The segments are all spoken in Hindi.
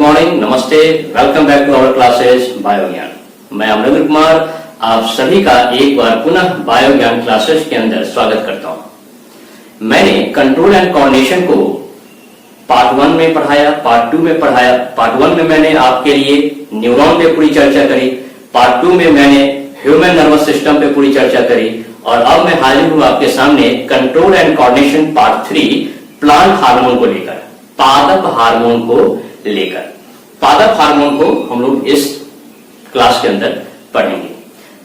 मॉर्निंग, नमस्ते, welcome back to our classes Biogyan. मैं अमरेंद्र कुमार आप सभी का एक बार पुनः बायोज्ञान क्लासेस के अंदर स्वागत करता हूं। मैंने कंट्रोल एंड कोऑर्डिनेशन को पार्ट 1 में पढ़ाया, पार्ट 2 में पढ़ाया। पार्ट 1 में मैंने आपके लिए न्यूरॉन पे पूरी चर्चा करी, पार्ट 2 में मैंने ह्यूमन नर्वस सिस्टम पे पूरी चर्चा करी और अब मैं हाजिर हूं आपके सामने control and coordination part 3 plant hormone को लेकर, पादप हार्मोन को लेकर। पादप हार्मोन को हम लोग इस क्लास के अंदर पढ़ेंगे।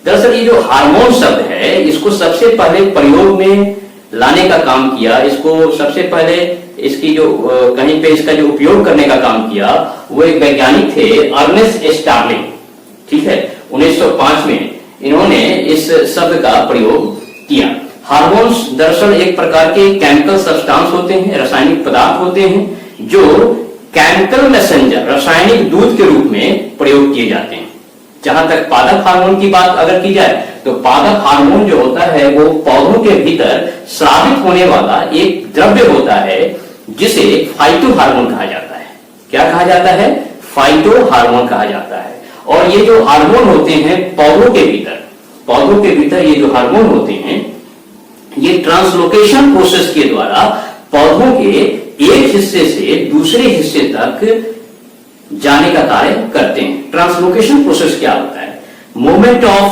दरअसल ये जो हार्मोन शब्द है इसको सबसे पहले प्रयोग में लाने का काम किया, इसको सबसे पहले इसकी जो कहीं पे इसका जो उपयोग करने का काम किया वो एक वैज्ञानिक थे अर्नेस्ट स्टार्लिंग। ठीक है, 1905 में इन्होंने इस शब्द का प्रयोग किया। हार्मोन्स दरअसल एक प्रकार के केमिकल सब्सटेंस होते हैं, रासायनिक पदार्थ होते हैं जो केमिकल मैसेंजर, रासायनिक दूत के रूप में प्रयोग किए जाते हैं। जहां तक पादप हार्मोन की बात अगर की जाए तो पादप हार्मोन जो होता है वो पौधों के भीतर स्रावित होने वाला एक द्रव्य होता है जिसे फाइटो हार्मोन कहा जाता है। क्या कहा जाता है? फाइटो हार्मोन कहा जाता है। और ये जो हार्मोन होते हैं पौधों के भीतर ये जो हार्मोन होते हैं ये ट्रांसलोकेशन प्रोसेस के द्वारा पौधों के एक हिस्से से दूसरे हिस्से तक जाने का कार्य करते हैं। ट्रांसलोकेशन प्रोसेस क्या होता है? Movement of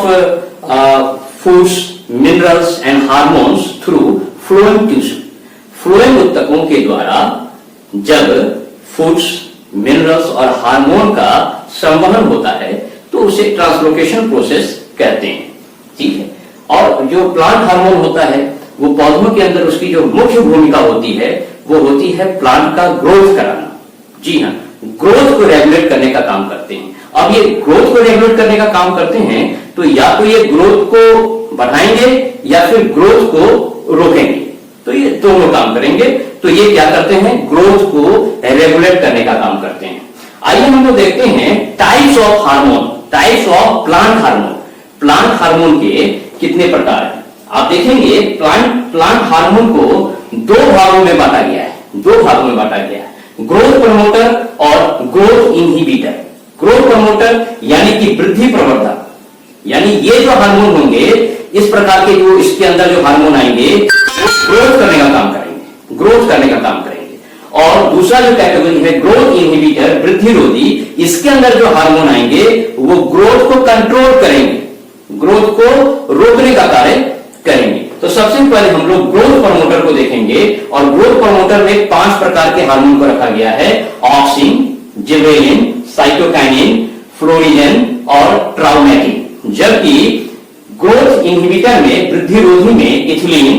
foods, minerals and hormones through phloem tissue. Phloem ऊतकों के द्वारा जब फूड्स, मिनरल्स और हार्मोन का संवहन होता है तो उसे ट्रांसलोकेशन प्रोसेस कहते हैं। ठीक है, और जो प्लांट हार्मोन होता है वो पौधों के अंदर उसकी जो मुख्य भूमिका होती है वो होती है प्लांट का ग्रोथ कराना। जी हाँ, ग्रोथ को रेगुलेट करने का काम करते हैं। अब ये ग्रोथ को रेगुलेट करने का काम करते हैं तो या तो ये ग्रोथ को बढ़ाएंगे या फिर ग्रोथ को रोकेंगे, तो ये दोनों काम करेंगे। तो ये क्या करते हैं? ग्रोथ को रेगुलेट करने का काम करते हैं। आइए हम लोग देखते हैं types of hormone, types of plant hormone. Plant hormone के कितने प्रकार हैं आप देखेंगे। प्लांट हार्मोन को दो भागों में बांटा गया है, ग्रोथ प्रमोटर और ग्रोथ इनहिबिटर। ग्रोथ प्रमोटर यानी कि वृद्धि प्रवर्धक, यानी ये जो हार्मोन होंगे इस प्रकार के जो इसके अंदर जो हार्मोन आएंगे ग्रोथ करने का काम करेंगे। और दूसरा जो कैटेगरी है ग्रोथ इनहिबिटर, वृद्धिरोधी, इसके अंदर जो हार्मोन आएंगे वो ग्रोथ को कंट्रोल करेंगे, ग्रोथ को रोकने का कार्य करेंगे। तो सबसे पहले हम लोग ग्रोथ प्रमोटर को देखेंगे और ग्रोथ प्रमोटर में 5 प्रकार के हार्मोन को रखा गया है: ऑक्सिन, जिबरेलिन, साइटोकाइनिन, फ्लोरिजन और ट्राउमेटिन। जबकि ग्रोथ इनहिबिटर में, वृद्धिरोधी में इथिलीन,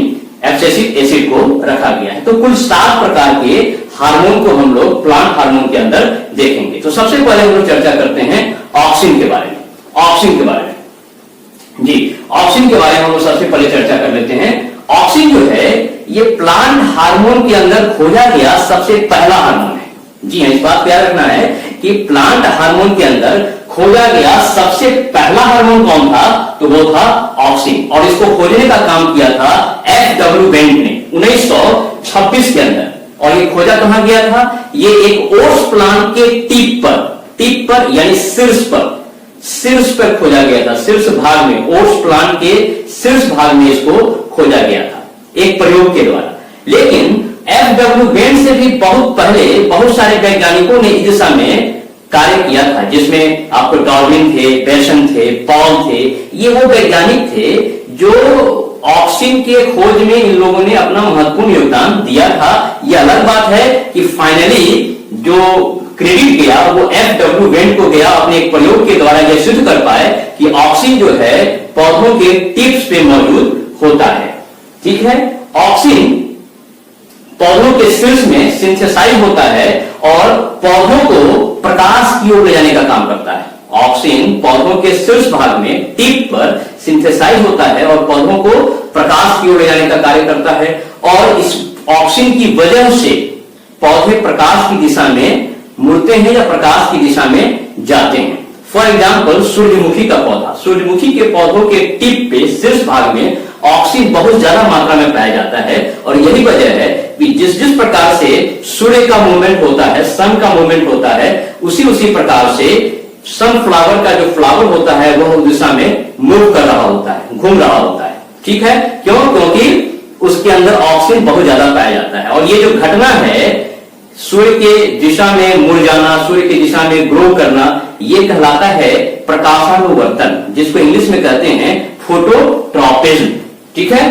एब्सिसिक एसिड को रखा गया है। तो कुल 7 प्रकार के हार्मोन को हम लोग प्लांट हार्मोन के अंदर देखेंगे। तो सबसे पहले हम लोग चर्चा करते हैं ऑक्सिन के बारे में। ऑक्सिन के बारे में हम लोग सबसे पहले चर्चा कर लेते हैं। ऑक्सिन जो है ये प्लांट हार्मोन के अंदर खोजा गया सबसे पहला हार्मोन है। जी हाँ, इस बात को याद रखना है कि प्लांट हार्मोन के अंदर खोजा गया सबसे पहला हार्मोन कौन था? तो वो था ऑक्सिन। और इसको खोजने का काम किया था F.W. बेंट ने 1926 के अंदर। और ये खोजा कहां गया था? ये एक ओट्स प्लांट के टिप पर यानी शीर्ष पर खोजा गया था। शीर्ष भाग में, ओट्स प्लांट के शीर्ष भाग में इसको खोजा गया था एक प्रयोग के द्वारा। लेकिन F.W. बेंट से भी बहुत पहले बहुत सारे वैज्ञानिकों ने इस दिशा में कार्य किया था, जिसमें आपको डार्विन थे, बेसन थे, पॉल थे। ये वो वैज्ञानिक थे जो ऑक्सिन के खोज में इन लोगों ने अपना महत्वपूर्ण योगदान दिया था। यह अलग बात है कि फाइनली जो क्रेडिट गया वो F.W. बेंट को गया अपने एक प्रयोग के द्वारा यह सिद्ध कर पाए कि ऑक्सिन जो है पौधों के टिप्स पे मौजूद होता है। ठीक है, ऑक्सिन पौधों के शीर्ष में सिंथेसाइज होता है और पौधों को प्रकाश की ओर ले जाने का काम करता है। ऑक्सिन पौधों के शीर्ष भाग में, टिप पर सिंथेसाइज होता है और पौधों को प्रकाश की ओर ले जाने का कार्य करता है। और इस ऑक्सिन की वजह से पौधे प्रकाश की दिशा में मुड़ते हैं या प्रकाश की दिशा में जाते हैं। फॉर एग्जाम्पल सूर्यमुखी का पौधा, सूर्यमुखी के पौधों के टिप पे शीर्ष भाग में ऑक्सीजन बहुत ज्यादा मात्रा में पाया जाता है और यही वजह है कि जिस जिस प्रकार से सूर्य का मूवमेंट होता है, सन का मूवमेंट होता है, उसी प्रकार से सनफ्लावर का जो फ्लावर होता है वह उस दिशा में मूव कर रहा होता है, घूम रहा होता है। ठीक है, क्यों? क्योंकि उसके अंदर ऑक्सीजन बहुत ज्यादा पाया जाता है। और ये जो घटना है सूर्य के दिशा में मुड़ जाना, सूर्य की दिशा में ग्रो करना, ये कहलाता है प्रकाशानुवर्तन, जिसको इंग्लिश में कहते हैं फोटोट्रॉपिज्म। ठीक है,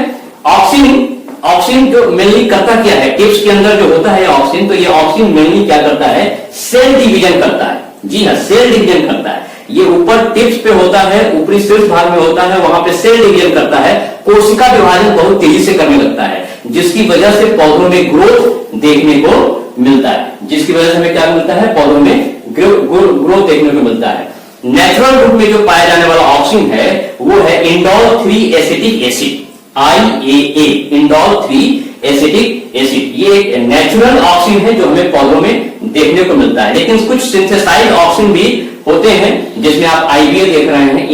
ऑक्सीजन जो मेनली करता क्या है, टिप्स के अंदर जो होता है ऑक्सीजन, तो ये ऑक्सीजन मेनली क्या करता है, सेल डिवीजन करता है। जी हाँ, सेल डिवीजन करता है। ये ऊपर टिप्स पे होता है, ऊपरी शीर्ष भाग में होता है, वहां पे सेल डिवीजन करता है, कोशिका विभाजन बहुत तेजी से करने लगता है, जिसकी वजह से पौधों में ग्रोथ देखने को मिलता है, जिसकी वजह से हमें क्या मिलता है, पौधों में ग्रोथ देखने को मिलता है। नेचुरल रूप में जो पाया जाने वाला ऑक्सीजन है वो है indole 3 acetic acid, IAA, indole 3 acetic acid. ये एक नेचुरल ऑक्सीजन है जो हमें पौधों में देखने को मिलता है। लेकिन कुछ सिंथेसाइज्ड ऑक्सीजन भी होते हैं, जिसमें आप IBA देख रहे हैं,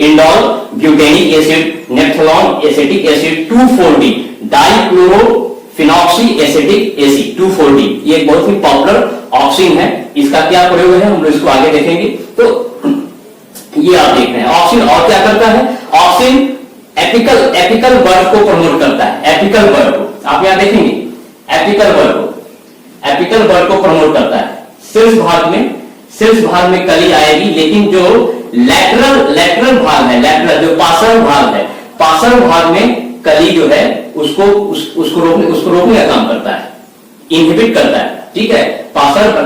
indole butyric acid, naphthalene acetic acid 2,4-D, dichlorophenoxy acetic acid 2,4-D। ये एक बहुत ही पॉपुलर ऑक्सीजन है। इसका क्या प्रयोग है हम लोग इसको आगे देखेंगे। तो ये आप देख रहे हैं ऑक्सीजन और क्या करता है, ऑक्सीजन एपिकल बर्ड को प्रमोट करता है। एपिकल बर्ड को आप यहां देखेंगे, एपिकल बर्ड को प्रमोट करता है। शीर्ष भाग में कली आएगी, लेकिन जो लेटरल भाग है, लेटरल जो पार्श्व भाग में कली जो है उसको रोकने का काम करता है, इनहिबिट करता है। ठीक है,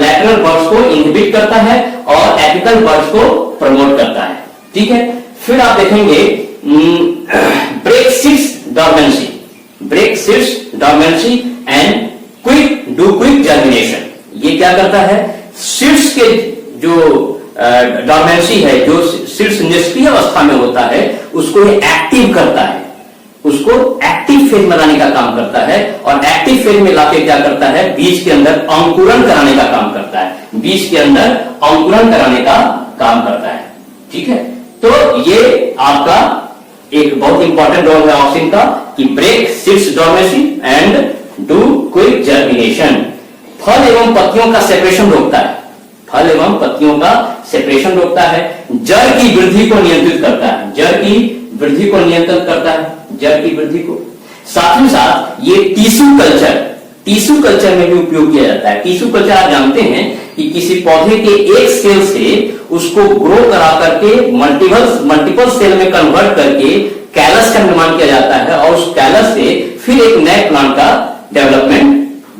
लैटरल बर्ड्स को इनहिबिट करता है और एपिकल बर्ड्स को प्रमोट करता है। ठीक है, फिर आप देखेंगे break seeds dormancy and quick germination. ये क्या करता है, सीड्स के जो डॉर्मेंसी है, जो सीड्स निष्क्रिय अवस्था में होता है, उसको ये एक्टिव करता है, उसको एक्टिव फेज में लाने का काम करता है। और एक्टिव फेज में लाके क्या करता है, बीज के अंदर अंकुरण कराने का काम करता है, बीज के अंदर अंकुरण कराने का काम करता है। ठीक है, तो ये आपका एक बहुत इंपॉर्टेंट रोल है ऑक्सीजन का, कि break seeds dormancy and do quick germination. फल एवं पत्तियों का सेपरेशन रोकता है, फल एवं पत्तियों का सेपरेशन रोकता है। जड़ की वृद्धि को नियंत्रित करता है, जड़ की वृद्धि को नियंत्रित करता है, जड़ की वृद्धि को। साथ ही साथ ये टिश्यू कल्चर में भी उपयोग किया जाता है। टिश्यू कल्चर आप जानते हैं कि किसी पौधे के एक सेल से उसको ग्रो करा करके मल्टीपल सेल में कन्वर्ट करके कैलस का निर्माण किया जाता है और उस कैलस से फिर एक नए प्लांट का डेवलपमेंट,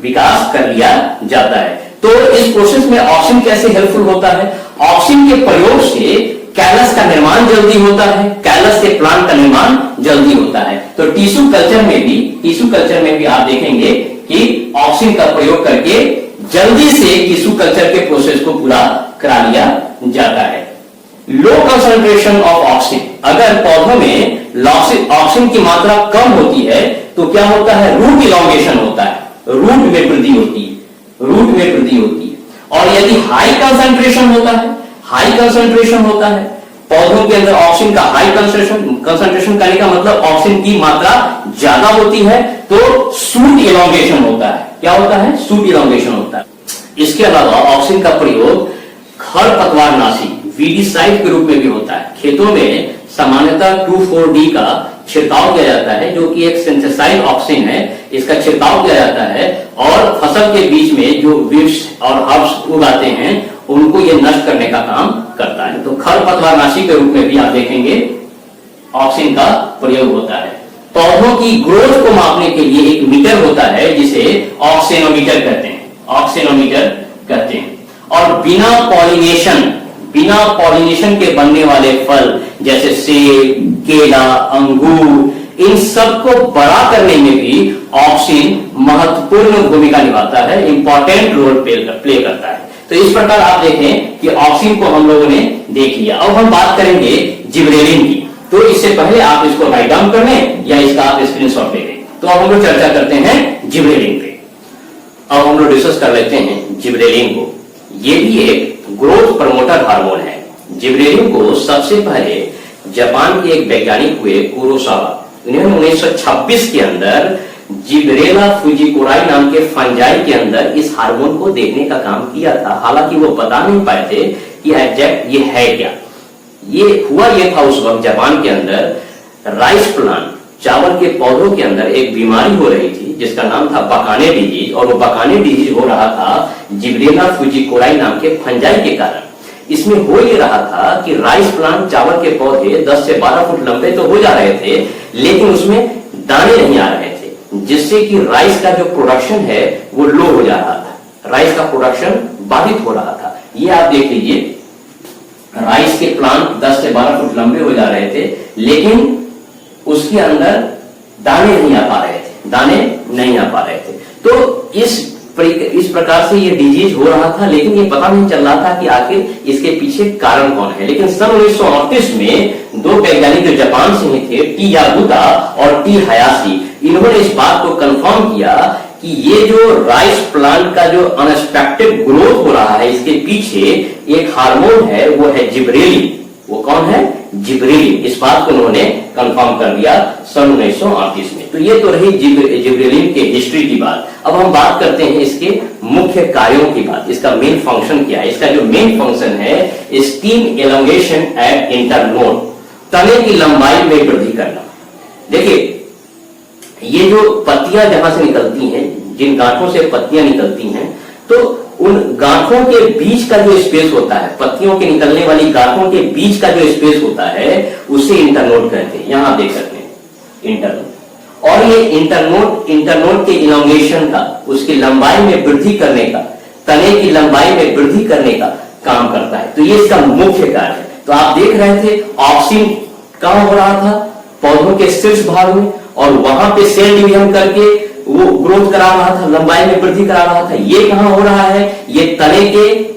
विकास कर लिया जाता है। तो इस प्रोसेस में ऑक्सीजन कैसे हेल्पफुल होता है, ऑक्सीजन के प्रयोग से कैलस का निर्माण जल्दी होता है, कैलस से प्लांट का निर्माण जल्दी होता है। तो टिश्यू कल्चर में भी आप देखेंगे कि ऑक्सीजन का प्रयोग करके जल्दी से टिश्यू कल्चर के प्रोसेस को पूरा करा लिया जाता है। लो कंसंट्रेशन ऑफ ऑक्सीजन, अगर पौधों में ऑक्सीजन की मात्रा कम होती है तो क्या होता है, रूट इलॉन्गेशन होता है, रूट में वृद्धि होती है। और यदि हाई कंसंट्रेशन होता है पौधों के अंदर ऑक्सीजन का हाई कंसंट्रेशन करने का मतलब ऑक्सीजन की मात्रा ज्यादा होती है, तो सूट इलॉन्गेशन होता है। क्या होता है, सूट इलॉन्गेशन होता है। इसके अलावा ऑक्सीजन का प्रयोग खरपतवारनाशी वीडिसाइड के रूप में भी होता है। खेतों में सामान्यतः 2,4-D का छिड़काव किया जाता है, जो कि एक सिंथेसाइज्ड ऑक्सीजन है। इसका छिड़काव किया जाता है और फसल के बीच में जो वीड्स और हर्ब्स उगाते हैं उनको ये नष्ट करने का काम करता है। तो खरपतवारनाशी के रूप में भी आप देखेंगे ऑक्सीजन का प्रयोग होता है। पौधों की ग्रोथ को मापने के लिए एक मीटर होता है जिसे ऑक्सीनोमीटर कहते हैं। और बिना पॉलिनेशन के बनने वाले फल जैसे सेब, केला, अंगूर, इन सबको बड़ा करने में भी ऑक्सीजन महत्वपूर्ण भूमिका निभाता है, इंपॉर्टेंट रोल प्ले करता है। तो इस प्रकार आप देखें कि ऑक्सीजन को हम लोगों ने देख लिया। अब हम बात करेंगे जिबरेलिन की। तो इससे पहले आप इसको राइट डाउन कर लें या इसका आप स्क्रीनशॉट ले लें। तो अब हम लोग चर्चा करते हैं जिबरेलिन पे। अब हम लोग डिस्कस कर लेते हैं जिबरेलिन को। ये भी एक ग्रोथ प्रमोटर हार्मोन है। जिब्रेलिन को सबसे पहले जापान के एक वैज्ञानिक हुए कुरोसावा, इन्होंने 1926 के अंदर जिब्रेला फुजिकोराई नाम के फंजाई के अंदर इस हार्मोन को देखने का काम किया था। हालांकि वो बता नहीं पाए थे कि एग्जैक्ट ये है क्या। ये हुआ ये था उस वक्त जापान के अंदर राइस प्लांट, चावल के पौधों के अंदर एक बीमारी हो रही थी जिसका नाम था बकाने डिजीज, और वो बकाने डिजीज हो रहा था जिब्रेला फुजिकोराई नाम के फंजाई के कारण। इसमें हो ये रहा था कि राइस प्लांट, चावल के पौधे 10 से 12 फुट लंबे तो हो जा रहे थे, लेकिन उसमें दाने नहीं आ रहे थे, जिससे कि राइस का जो प्रोडक्शन है वो लो हो जा रहा था, राइस का प्रोडक्शन बाधित हो रहा था। ये आप देख लीजिए, राइस के प्लांट 10 से 12 फुट लंबे हो जा रहे थे, लेकिन उसके अंदर दाने नहीं आ पा रहे थे, दाने नहीं आ पा रहे थे। तो इस प्रकार से ये डिजीज हो रहा था, लेकिन ये पता नहीं चल रहा था कि आखिर इसके पीछे कारण कौन है। लेकिन सन 1938 में दो वैज्ञानिक जो जापान से ही थे, टी याबुता और टी हयाशी, इन्होंने इस बात को कंफर्म किया कि ये जो राइस प्लांट का जो अनएक्सपेक्टेड ग्रोथ हो रहा है, इसके पीछे एक हार्मोन है, वो है जिब्रेलिन। वो कौन है? जिब्रेलिन। इस बात को उन्होंने कंफर्म कर दिया सन 1938 में। तो ये तो रही जिब्रेलिन के हिस्ट्री की बात। अब हम बात करते हैं इसके मुख्य कार्यों की बात, इसका मेन फंक्शन क्या है। इसका जो मेन फंक्शन है, स्टीम एलोंगेशन एट इंटरनोड, तने की लंबाई में वृद्धि करना। देखिए, ये जो पत्तियां जहां से निकलती हैं, जिन गांठों से पत्तियां निकलती हैं, तो उन गांठों के बीच का जो स्पेस होता है, पत्तियों के निकलने वाली गांठों के बीच का जो स्पेस होता है, उसे इंटरनोड कहते हैं। यहां आप देख सकते हैं इंटरनोड। और ये इंटरनोड के इलोंगेशन का, उसकी लंबाई में वृद्धि करने का, तने की लंबाई में वृद्धि करने का काम करता है। तो ये इसका मुख्य कार्य है। तो आप देख रहे थे ऑक्सीन कहां हो रहा था? पौधों के शीर्ष भाग में, और वहां पे सेल डिवीजन करके वो ग्रोथ करा रहा था, लंबाई में वृद्धि करा रहा था। ये कहां हो रहा है? ये तने के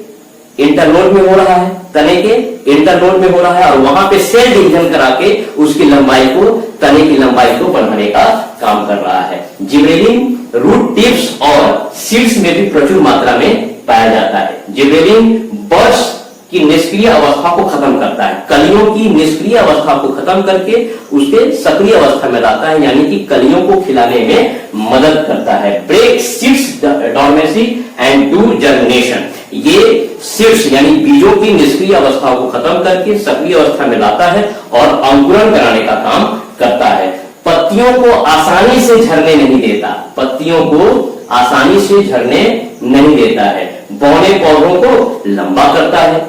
इंटरनोड में हो रहा है, तने के इंटरनोड में हो रहा है, और वहां पे सेल डिवीजन करा के उसकी लंबाई को, तने की लंबाई को बढ़ाने का काम कर रहा है। जिब्रेलिन रूट टिप्स और सीड्स में भी प्रचुर मात्रा में पाया जाता है। जिब्रेलिन बड्स की निष्क्रिय अवस्था को खत्म करता है, कलियों की निष्क्रिय अवस्था को खत्म करके उसके सक्रिय अवस्था में लाता है, यानी कि कलियों को खिलाने में मदद करता है। Break seeds dormancy and do germination, ये सीड्स यानी बीजों की निष्क्रिय अवस्था को खत्म करके सक्रिय अवस्था में लाता है और अंकुरण कराने का काम करता है। पत्तियों को आसानी से झरने नहीं देता, पत्तियों को आसानी से झरने नहीं देता है। बौने पौधों को लंबा करता है,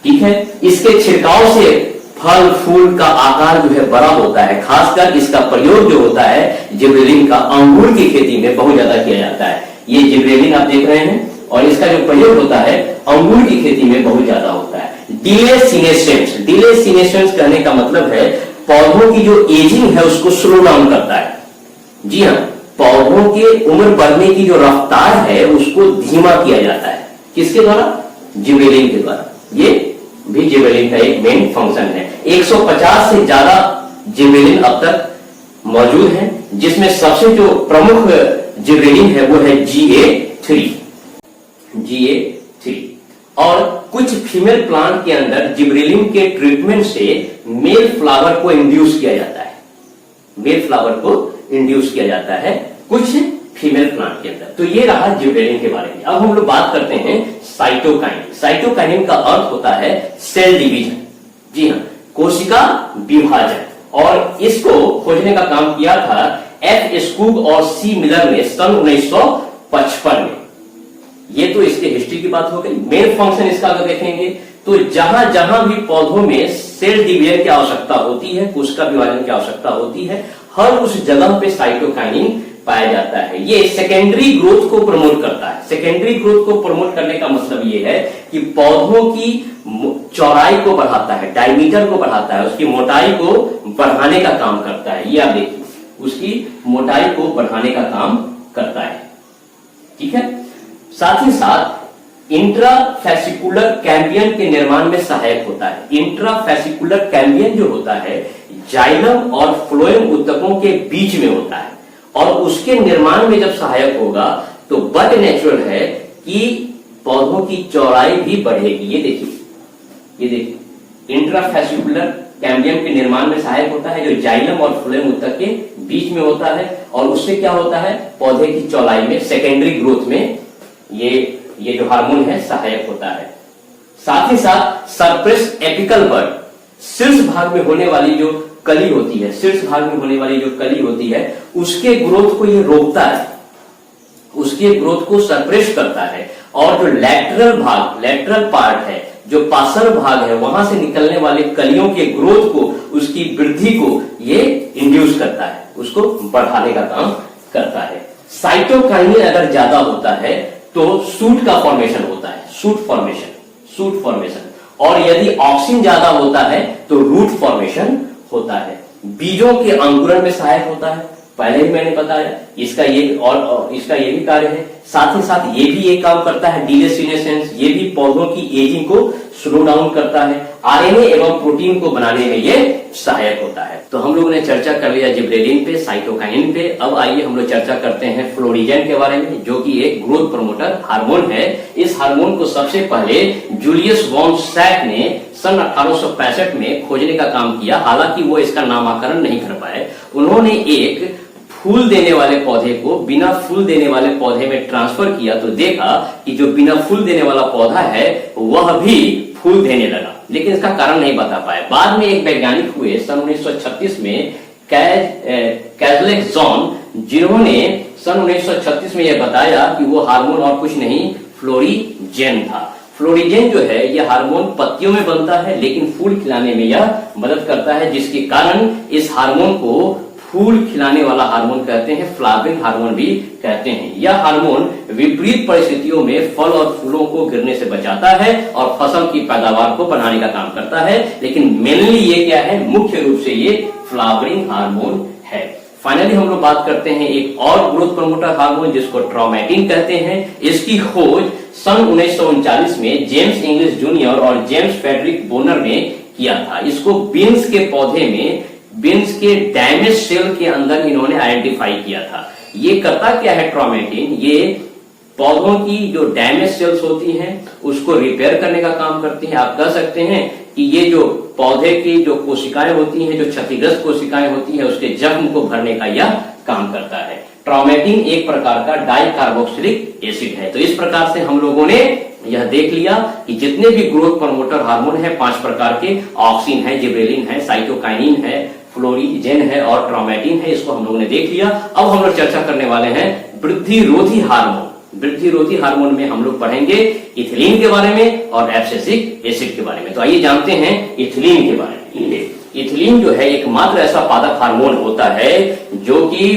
ठीक है। इसके छिड़काव से फल फूल का आकार जो है बड़ा होता है। खासकर इसका प्रयोग जो होता है जिब्रेलिन का, अंगूर की खेती में बहुत ज्यादा किया जाता है। ये जिब्रेलिन आप देख रहे हैं, और इसका जो प्रयोग होता है अंगूर की खेती में बहुत ज्यादा होता है। डिले सीनेसेंस, डिले सीनेसेंस कहने का मतलब है पौधों की जो एजिंग है उसको स्लो डाउन करता है। जी हाँ, पौधों के उम्र बढ़ने की जो रफ्तार है उसको धीमा किया जाता है। किसके द्वारा? जिब्रेलिन के द्वारा। ये भी जिब्रेलिन का एक मेन फंक्शन है। 150 से ज्यादा जिब्रेलिन अब तक मौजूद है, जिसमें सबसे जो प्रमुख जिब्रेलिन है वो है GA3। और कुछ फीमेल प्लांट के अंदर जिब्रेलिन के ट्रीटमेंट से मेल फ्लावर को इंड्यूस किया जाता है, मेल फ्लावर को इंड्यूस किया जाता है कुछ फीमेल प्लांट के अंदर। तो ये रहा जिब्रेलिन के बारे में। अब हम लोग बात करते हैं साइटोकाइनिन। साइटोकाइनिन का अर्थ होता है सेल डिवीजन, जी हाँ, कोशिका विभाजन। और इसको खोजने का काम किया था F. स्कूग और C. मिलर ने सन 1955 में। ये तो इसके हिस्ट्री की बात हो गई। मेन फंक्शन इसका अगर देखेंगे तो जहां जहां भी पौधों में सेल डिवीजन की आवश्यकता होती है, कोशिका विभाजन की आवश्यकता होती है, हर उस जगह पे साइटोकाइनिन पाया जाता है। ये सेकेंडरी ग्रोथ को प्रमोट करता है। सेकेंडरी ग्रोथ को प्रमोट करने का मतलब ये है कि पौधों की चौड़ाई को बढ़ाता है, डायमीटर को बढ़ाता है, उसकी मोटाई को बढ़ाने का काम करता है। ये आप देखिए, उसकी मोटाई को बढ़ाने का काम करता है, ठीक है। साथ ही साथ इंट्राफेसिकुलर कैम्बियन के निर्माण में सहायक होता है। इंट्राफेसिकुलर कैम्बियन जो होता है जाइलम और फ्लोएम ऊतकों के बीच में होता है, और उसके निर्माण में जब सहायक होगा तो बट नेचुरल है कि पौधों की चौड़ाई भी बढ़ेगी। ये देखिए, इंट्राफेसिकुलर कैम्बियम के निर्माण में सहायक होता है, जो जाइलम और फ्लोएम ऊतक के बीच में होता है, और उससे क्या होता है, पौधे की चौड़ाई में, सेकेंडरी ग्रोथ में ये जो हार्मोन है सहायक होता है। साथ ही साथ सरप्रेस एपिकल बड, शीर्ष भाग में होने वाली जो कली होती है, शीर्ष भाग में होने वाली जो कली होती है, उसके ग्रोथ को ये रोकता है, उसके ग्रोथ को सप्रेस करता है। और जो लैटरल भाग, लैटरल पार्ट है, जो पार्श्व भाग है, वहां से निकलने वाले कलियों के ग्रोथ को, उसकी वृद्धि को ये इंड्यूस करता है, उसको बढ़ाने का काम करता है। साइटोकाइनिन अगर ज्यादा होता है तो सूट का फॉर्मेशन होता है, सूट फॉर्मेशन, और यदि ऑक्सिन ज्यादा होता है तो रूट फॉर्मेशन होता है। बीजों के अंकुरण में सहायक होता है, पहले ही मैंने बताया, इसका ये भी कार्य है। साथ ही साथ ये भी एक काम करता है, डीले सीनेसेंस, ये भी पौधों की एजिंग को स्लो डाउन करता है। आरएनए एवं प्रोटीन को बनाने में ये सहायक होता है। तो हम लोगों ने चर्चा कर लिया जिबरेलिन पे, साइटोकाइनिन पे। अब आइए हम लोग चर्चा करते हैं फ्लोरिजेन के बारे में, जो कि एक ग्रोथ प्रमोटर हार्मोन है। इस हार्मोन को सबसे पहले जूलियस वॉन सैक ने सन 1865 में खोजने का काम किया, हालांकि वो इसका नामकरण नहीं कर पाए। उन्होंने एक फूल देने वाले पौधे को बिना फूल देने वाले पौधे में ट्रांसफर किया तो देखा कि जो बिना फूल देने वाला पौधा है वह भी फूल देने लगा, लेकिन इसका कारण नहीं बता पाए। बाद में एक वैज्ञानिक हुए सन 1936 में, कैजलेक जॉन, जिन्होंने सन 1936 में यह बताया कि वो हार्मोन और कुछ नहीं, फ्लोरिजेन था। फ्लोरिजेन जो है यह हार्मोन पत्तियों में बनता है, लेकिन फूल खिलाने में यह मदद करता है, जिसके कारण इस हार्मोन को फूल खिलाने वाला हार्मोन कहते हैं, फ्लावरिंग हार्मोन भी कहते हैं। यह हार्मोन विपरीत परिस्थितियों में फल और फूलों को गिरने से बचाता है और फसल की पैदावार को बढ़ाने का काम करता है, लेकिन मेनली ये क्या है, मुख्य रूप से ये फ्लावरिंग हार्मोन है। फाइनली हम लोग बात करते हैं एक और ग्रोथ प्रमोटर हार्मोन, जिसको ट्रोमैटिन कहते हैं। इसकी खोज सन 1939 में जेम्स इंग्लिश जूनियर और जेम्स फेडरिक बोनर ने किया था। इसको बीन्स के पौधे में, बीन्स के डैमेज सेल के अंदर इन्होंने आइडेंटिफाई किया था। ये करता क्या है ट्रोमैटिन, ये पौधों की जो डैमेज सेल्स होती हैं उसको रिपेयर करने का काम करती है। आप कह सकते हैं कि ये जो पौधे की जो कोशिकाएं होती हैं, जो क्षतिग्रस्त कोशिकाएं होती हैं, उसके जख्म को भरने का यह काम करता है। ट्रोमैटिन एक प्रकार का डाइकार्बोक्सिलिक एसिड है। तो इस प्रकार से हम लोगों ने यह देख लिया कि जितने भी ग्रोथ प्रमोटर हार्मोन है 5 प्रकार के, ऑक्सिन है, जिबरेलिन है, साइटोकाइनिन है, फ्लोरिजेन है और ट्रोमैटिन है, इसको हम लोगों ने देख लिया। अब हम लोग चर्चा करने वाले हैं वृद्धिरोधी हार्मोन। वृद्धिरोधी हार्मोन में हम लोग पढ़ेंगे इथिलीन के बारे में और एब्सिसिक एसिड के बारे में। तो आइए जानते हैं इथिलीन के बारे में। इथिलीन जो है एकमात्र ऐसा पादप हार्मोन होता है जो कि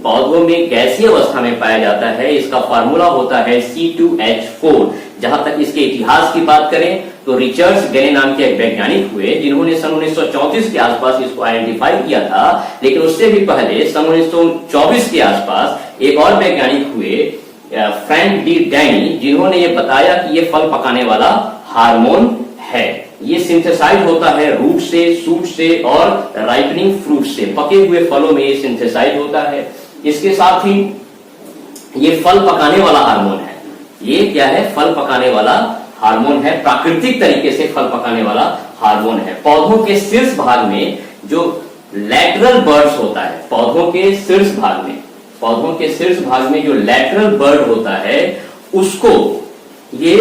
पौधों में गैसीय अवस्था में पाया जाता है। इसका फार्मूला होता है C2H4। जहां तक इसके इतिहास की बात करें तो रिचर्ड गेने नाम के एक वैज्ञानिक हुए, जिन्होंने सन 1934 के आसपास इसको आइडेंटिफाई किया था। लेकिन उससे भी पहले सन 1924 के आसपास एक और वैज्ञानिक हुए, फ्रैंक डी डैनी, जिन्होंने ये बताया कि ये फल पकाने वाला हार्मोन है। ये सिंथेसाइज होता है रूट से, सूट से और राइपनिंग फ्रूट से। पके हुए फलों में ये सिंथेसाइज होता है। इसके साथ ही ये फल पकाने वाला हार्मोन है। ये क्या है, फल पकाने वाला हार्मोन है, प्राकृतिक तरीके से फल पकाने वाला हार्मोन है। पौधों के शीर्ष भाग में जो लैटरल बर्ड्स होता है, पौधों के शीर्ष भाग में, पौधों के शीर्ष भाग में जो लैटरल बर्ड होता है उसको ये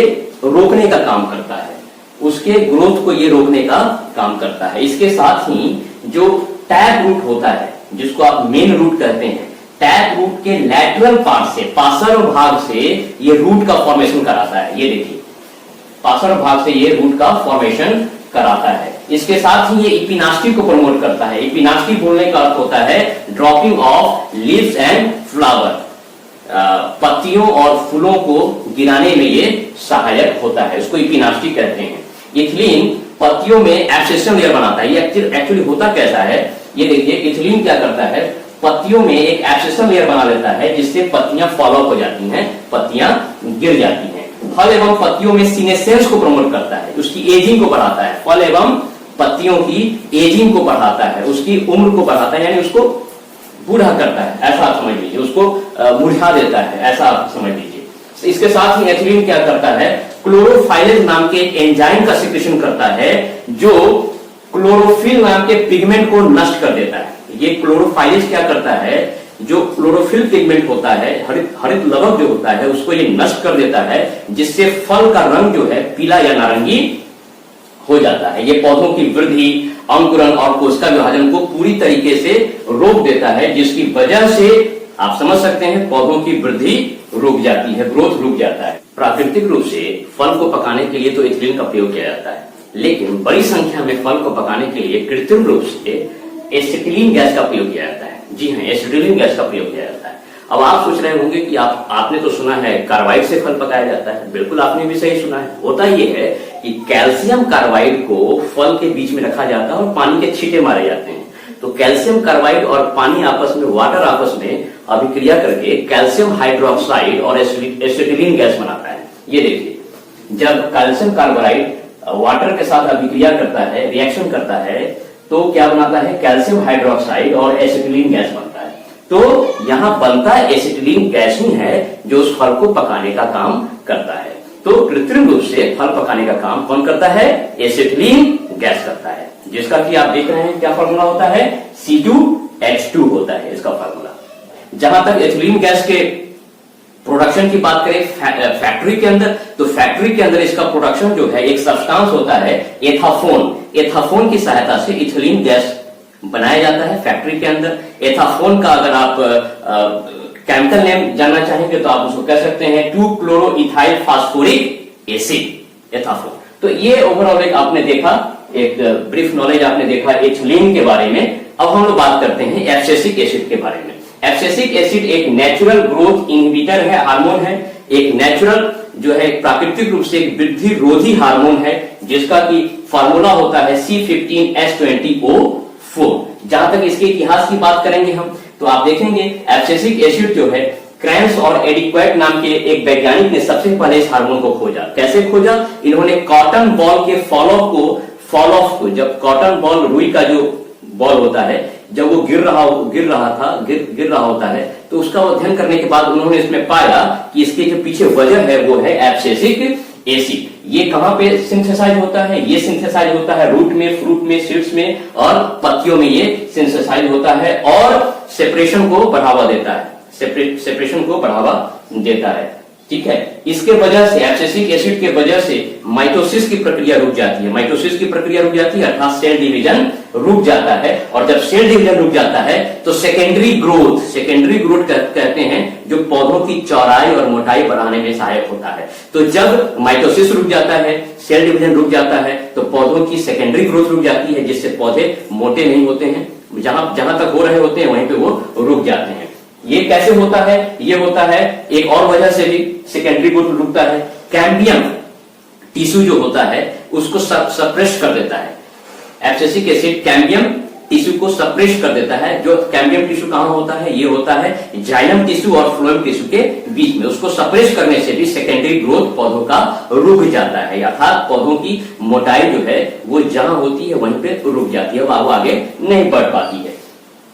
रोकने का काम करता है, उसके ग्रोथ को ये रोकने का काम करता है। इसके साथ ही जो टैप रूट होता है, जिसको आप मेन रूट कहते हैं, टैप रूट के लैटरल पार्ट से, पार्श्व भाग से ये रूट का फॉर्मेशन कराता है। ये देखिए, पार्श्व भाग से ये रूट का फॉर्मेशन कराता है। इसके साथ ही ये इपिनास्टी को प्रमोट करता है। इपिनास्टी बोलने का अर्थ होता है dropping of leaves and flower, पत्तियों और फूलों को गिराने में ये सहायक होता है, इसको इपिनास्टी कहते हैं। इथिलीन पत्तियों में एब्सेशन लेयर बनाता है। ये एक्चुअली होता कैसा है, ये देखिए, इथिलीन क्या करता है, पत्तियों में एक एब्सेशन लेयर बना लेता है, जिससे पत्तियां फॉल ऑफ हो जाती हैं, पत्तियां गिर जाती हैं। फल एवं पत्तियों में सीनेसेंस को प्रमोट करता है, उसकी एजिंग को बढ़ाता है। फल एवं पत्तियों की एजिंग को बढ़ाता है, उसकी उम्र को बढ़ाता है, यानी उसको बूढ़ा करता है, ऐसा आप समझ लीजिए, उसको मुरझा देता है, ऐसा आप समझ लीजिए। इसके साथ ही एथिलीन क्या करता है, क्लोरोफाइलेज नाम के एंजाइम का सिक्रेशन करता है जो क्लोरोफिल नाम के पिगमेंट को नष्ट कर देता है। ये क्लोरोफाइलेज क्या करता है, जो क्लोरोफिल पिगमेंट होता है, हरित लवक जो होता है, उसको ये नष्ट कर देता है, जिससे फल का रंग जो है पीला या नारंगी हो जाता है। ये पौधों की वृद्धि, अंकुरण और कोशिका विभाजन को पूरी तरीके से रोक देता है, जिसकी वजह से आप समझ सकते हैं पौधों की वृद्धि रुक जाती है, ग्रोथ रुक जाता है। प्राकृतिक रूप से फल को पकाने के लिए तो एथिलीन का प्रयोग किया जाता है, लेकिन बड़ी संख्या में फल को पकाने के लिए कृत्रिम रूप से एसिटिलीन गैस का प्रयोग किया जाता है। जी हाँ, एसिटिलीन गैस का प्रयोग किया जाता है। अब आप सोच रहे होंगे कि आपने तो सुना है कार्बाइड से फल पकाया जाता है। बिल्कुल आपने भी सही सुना है। होता यह है कि कैल्शियम कार्बाइड को फल के बीच में रखा जाता है और पानी के छींटे मारे जाते हैं। तो कैल्शियम कार्बाइड और पानी आपस में, वाटर आपस में अभिक्रिया करके कैल्शियम हाइड्रोक्साइड और एसिटिलीन गैस बनाता है। ये देखिए, जब कैल्शियम कार्बाइड वाटर के साथ अभिक्रिया करता है, रिएक्शन करता है, तो क्या बनाता है, कैल्शियम हाइड्रोक्साइड और एसिटिलीन गैस बनता है। तो यहां बनता एसिटिलीन गैस ही है जो उस फल को पकाने का काम करता है। तो कृत्रिम रूप से फल पकाने का काम कौन करता है, एसिटिलीन गैस करता है, जिसका कि आप देख रहे हैं क्या फॉर्मूला होता है, C2H2 होता है इसका फॉर्मूला। जहां तक एथिलीन गैस के प्रोडक्शन की बात करें फैक्ट्री के अंदर, तो फैक्ट्री के अंदर इसका प्रोडक्शन जो है, एक सब्सटेंस होता है एथाफोन। एथाफोन की सहायता से इथिलीन गैस बनाया जाता है फैक्ट्री के अंदर। एथाफोन का अगर आप केमिकल नेम जानना चाहेंगे तो आप उसको कह सकते हैं 2-क्लोरोइथाइल फास्फोरिक एसिड, एथाफोन। तो ये ओवरऑल एक आपने देखा, एक ब्रीफ नॉलेज आपने देखा एथिलीन के बारे में। अब हम लोग बात करते हैं एब्सिसिक एसिड के बारे में। एब्सिसिक एसिड एक नेचुरल ग्रोथ इनहिबिटर है, हार्मोन है, एक नेचुरल जो है प्राकृतिक रूप से एक वृद्धि रोधी हार्मोन है, जिसका कि फार्मूला होता है C15H20O4। जहां तक इसके इतिहास की बात करेंगे हम, तो आप देखेंगे एब्सिसिक एसिड जो है क्रैंस और एडिक्वेट नाम के एक वैज्ञानिक ने सबसे पहले इस हार्मोन को खोजा। कैसे खोजा, इन्होंने कॉटन बॉल के फॉल ऑफ को, जब कॉटन बॉल, रुई का जो बॉल होता है, जब वो गिर रहा होता है, तो उसका अध्ययन करने के बाद उन्होंने इसमें पाया कि इसके जो पीछे वजह है वो है एब्सिसिक एसिड। ये कहां पे सिंथेसाइज होता है, ये सिंथेसाइज होता है रूट में, फ्रूट में, सीड्स में और पत्तियों में ये सिंथेसाइज होता है और सेपरेशन को बढ़ावा देता है, सेपरेशन को बढ़ावा देता है। ठीक है, इसके वजह से, एब्सिसिक एसिड के वजह से माइटोसिस की प्रक्रिया रुक जाती है। माइटोसिस की प्रक्रिया रुक जाती है अर्थात सेल डिवीजन रुक जाता है, और जब सेल डिवीजन रुक जाता है तो सेकेंडरी ग्रोथ कहते हैं, जो पौधों की चौड़ाई और मोटाई बढ़ाने में सहायक होता है। तो जब माइटोसिस रुक जाता है, सेल डिवीजन रुक जाता है, तो पौधों की सेकेंडरी ग्रोथ रुक जाती है, जिससे पौधे मोटे नहीं होते हैं, जहां तक हो रहे होते हैं वहीं पे वो रुक जाते हैं। ये कैसे होता है, ये होता है एक और वजह से भी सेकेंडरी ग्रोथ रुकता है। कैम्बियम टिश्यू जो होता है उसको सप्रेस कर देता है। एब्सिसिक एसिड कैम्बियम टिश्यू को सप्रेस कर देता है। जो कैम्बियम टिश्यू कहां होता है, ये होता है जाइलम टिश्यू और फ्लोएम टिश्यू के बीच में। उसको सप्रेस करने से भी सेकेंडरी ग्रोथ पौधों का रुक जाता है, अर्थात पौधों की मोटाई जो है वो जहां होती है वहीं पे रुक जाती है, वो आगे नहीं बढ़ पाती है।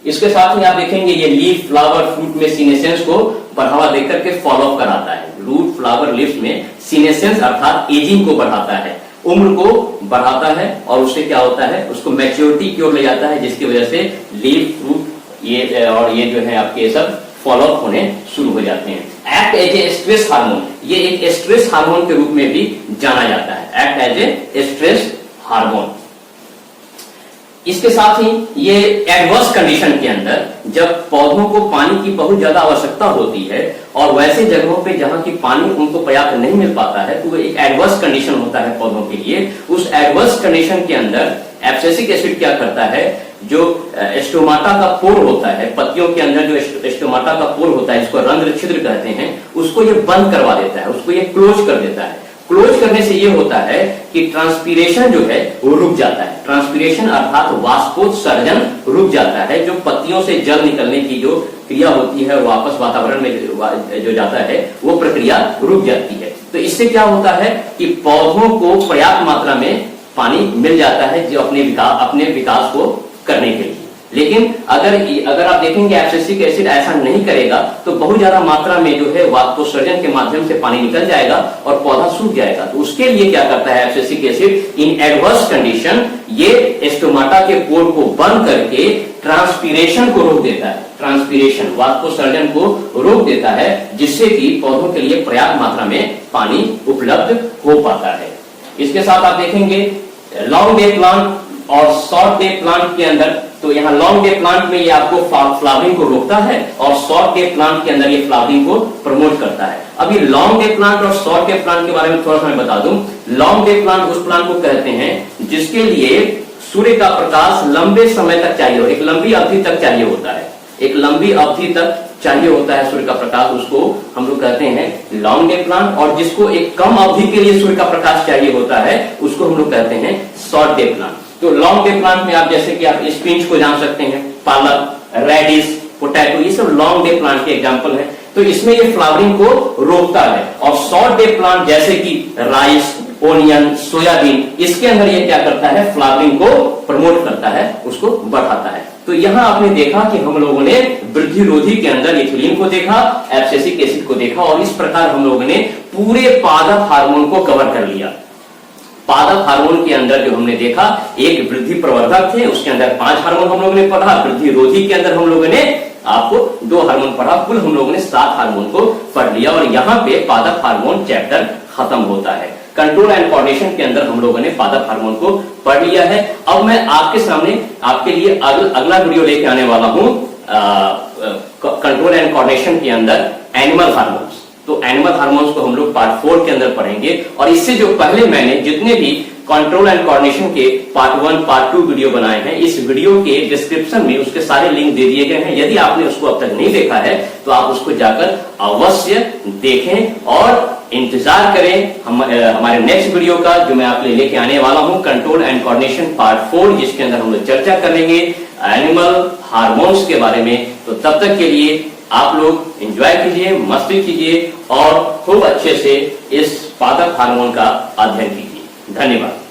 इसके साथ ही आप देखेंगे ये लीफ, फ्लावर, फ्रूट में सीनेसेंस को बढ़ावा देकर के फॉलो अप कराता है। रूट, फ्लावर, लीफ में सीनेसेंस अर्थात एजिंग को बढ़ाता है, उम्र को बढ़ाता है, और उससे क्या होता है, उसको मैच्योरिटी की ओर ले जाता है, जिसकी वजह से लीफ, फ्रूट ये और ये जो है आपके सब फॉलो अप होने शुरू हो जाते हैं। Act as a stress hormone, ये एक स्ट्रेस हार्मोन के रूप में भी जाना जाता है, act as a stress hormone. इसके साथ ही ये एडवर्स कंडीशन के अंदर जब पौधों को पानी की बहुत ज्यादा आवश्यकता होती है और वैसे जगहों पे जहां की पानी उनको पर्याप्त नहीं मिल पाता है, तो वो एक एडवर्स कंडीशन होता है पौधों के लिए। उस एडवर्स कंडीशन के अंदर एब्सिसिक एसिड क्या करता है, जो स्टोमाटा का पोर होता है, पत्तियों के अंदर जो स्टोमाटा का पोर होता है, जिसको रंध्र छिद्र कहते हैं, उसको ये बंद करवा देता है, उसको ये क्लोज कर देता है। क्लोज करने से ये होता है कि ट्रांसपीरेशन जो है वो रुक जाता है। ट्रांसपीरेशन अर्थात वाष्पोत्सर्जन रुक जाता है। जो पत्तियों से जल निकलने की जो क्रिया होती है, वापस वातावरण में जो जाता है, वो प्रक्रिया रुक जाती है। तो इससे क्या होता है कि पौधों को पर्याप्त मात्रा में पानी मिल जाता है, जो अपने विकास को करने के लिए। लेकिन अगर आप देखेंगे एब्सिसिक एसिड ऐसा नहीं करेगा तो बहुत ज्यादा मात्रा में जो है वाष्पोत्सर्जन के माध्यम से पानी निकल जाएगा और पौधा सूख जाएगा। तो उसके लिए क्या करता है एब्सिसिक एसिड, इन एडवर्स कंडीशन ये स्टोमाटा के पोर को बंद करके ट्रांसपीरेशन को रोक देता है, ट्रांसपीरेशन वाष्पोत्सर्जन को रोक देता है, जिससे कि पौधों के लिए पर्याप्त मात्रा में पानी उपलब्ध हो पाता है। इसके साथ आप देखेंगे लॉन्ग डे प्लांट और शॉर्ट डे प्लांट के अंदर, तो यहाँ लॉन्ग डे प्लांट में ये आपको फ्लावरिंग को रोकता है और शॉर्ट डे प्लांट के अंदर ये फ्लावरिंग को प्रमोट करता है। अभी लॉन्ग डे प्लांट और शॉर्ट डे प्लांट के बारे में थोड़ा सा मैं बता दूं। लॉन्ग डे प्लांट उस प्लांट को कहते हैं जिसके लिए सूर्य का प्रकाश लंबे समय तक चाहिए, एक लंबी अवधि तक चाहिए होता है, एक लंबी अवधि तक चाहिए होता है सूर्य का प्रकाश, उसको हम लोग कहते हैं लॉन्ग डे प्लांट। और जिसको एक कम अवधि के लिए सूर्य का प्रकाश चाहिए होता है उसको हम लोग कहते हैं शॉर्ट डे प्लांट। तो लॉन्ग डे प्लांट में आप जैसे कि आप स्पिनच को जान सकते हैं, पालक, रेडिश, पोटैटो, ये सब लॉन्ग डे प्लांट के एग्जांपल है। तो इसमें ये फ्लावरिंग को रोकता है। और शॉर्ट डे प्लांट जैसे कि राइस, ओनियन, सोयाबीन, इसके अंदर ये क्या करता है फ्लावरिंग को प्रमोट करता है, उसको बढ़ाता है। तो यहां आपने देखा कि हम लोगों ने वृद्धि रोधी के अंदर इथिलीन को देखा, एब्सिसिक एसिड को देखा, और इस प्रकार हम लोगों ने पूरे पादप हार्मोन को कवर कर लिया। पादप हार्मोन के अंदर जो हमने देखा एक वृद्धि प्रवर्धक थे, उसके अंदर 5 हार्मोन हम लोगों ने पढ़ा, वृद्धि रोधी के अंदर हम लोगों ने आपको 2 हार्मोन पढ़ा, कुल हम लोगों ने 7 हार्मोन को पढ़ लिया। और यहाँ पे पादप हार्मोन चैप्टर खत्म होता है। कंट्रोल एंड कोऑर्डिनेशन के अंदर हम लोगों ने पादप हार्मोन को पढ़ लिया है। अब मैं आपके सामने आपके लिए अगला वीडियो लेके आने वाला हूं कंट्रोल एंड कोऑर्डिनेशन के अंदर एनिमल हार्मोन्स। तो एनिमल हार्मोन्स को हम लोग पार्ट 4 के अंदर पढ़ेंगे। और इससे जो पहले मैंने जितने भी कंट्रोल एंड कोऑर्डिनेशन के पार्ट 1, पार्ट 2 वीडियो बनाए हैं, इस वीडियो के डिस्क्रिप्शन में उसके सारे लिंक दे दिए गए हैं। यदि आपने उसको अब तक नहीं देखा है तो आप उसको जाकर अवश्य देखें और इंतजार करें हमारे नेक्स्ट वीडियो का, जो मैं आपके लिए लेके आने वाला हूं कंट्रोल एंड कोऑर्डिनेशन पार्ट 4, जिसके अंदर हम लोग चर्चा करेंगे एनिमल हार्मोन्स के बारे में। तो तब तक के लिए आप लोग एंजॉय कीजिए, मस्ती कीजिए और खूब अच्छे से इस पादप हार्मोन का अध्ययन कीजिए। धन्यवाद।